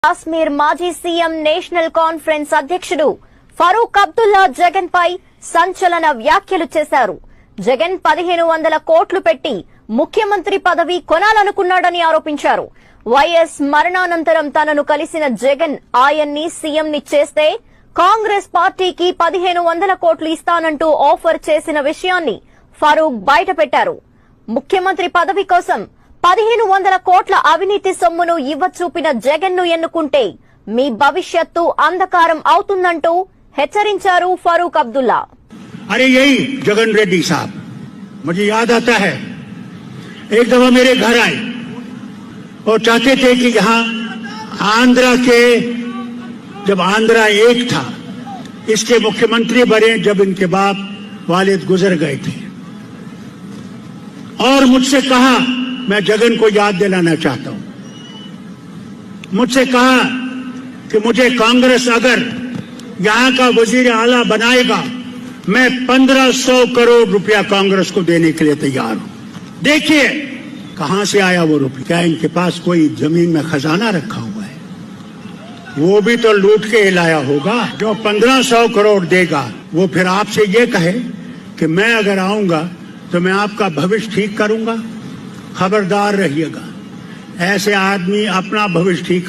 కాశ్మీర్ మాజీ CM national conference అధ్యక్షుడు ఫరూక్ అబ్దుల్లా జగన్ పై సంచలన వ్యాఖ్యలు చేశారు. జగన్ 1500 కోట్లు పెట్టి ముఖ్యమంత్రి పదవి కొనాలనుకున్నాడని ఆరోపించారు. వైఎస్ మరణానంతరం తనను కలిసిన జగన్ ఆయన్ని సీఎంని చేస్తే కాంగ్రెస్ పార్టీకి 1500 కోట్లు ఇస్తానంటూ ఆఫర్ చేసిన విషయాన్ని ఫరూక్ బయటపెట్టారు. ముఖ్యమంత్రి పదవి కోసం 1500 కోట్ల అవినీతి సొమ్మును ఇవ్వచూపిన జగన్ ను ఎన్నుకుంటే మీ భవిష్యత్తు అంధకారం అవుతుందంటూ హెచ్చరించారు ఫరూక్ అబ్దుల్లా. अरे यही जगन रेड्डी साहब, मुझे याद आता है एक दफा मेरे घर आए और चाहते थे कि यहाँ आंध्रा के, जब आंध्रा एक था, इसके मुख्यमंत्री बने जब इनके बाप वालिद गुजर गए थे, और मुझसे कहा, मैं जगन को याद दिलाना चाहता हूं, मुझसे कहा कि मुझे कांग्रेस अगर यहां का वजीर आला बनाएगा, मैं 1500 करोड़ रुपया कांग्रेस को देने के लिए तैयार हूं. देखिए कहां से आया वो रुपया. क्या इनके पास कोई जमीन में खजाना रखा हुआ है? वो भी तो लूट के लाया होगा. जो 1500 करोड़ देगा वो फिर आपसे ये कहे कि मैं अगर आऊंगा तो मैं आपका भविष्य ठीक करूंगा. खबरदार रहिएगा, ऐसे आदमी अपना भविष्य ठीक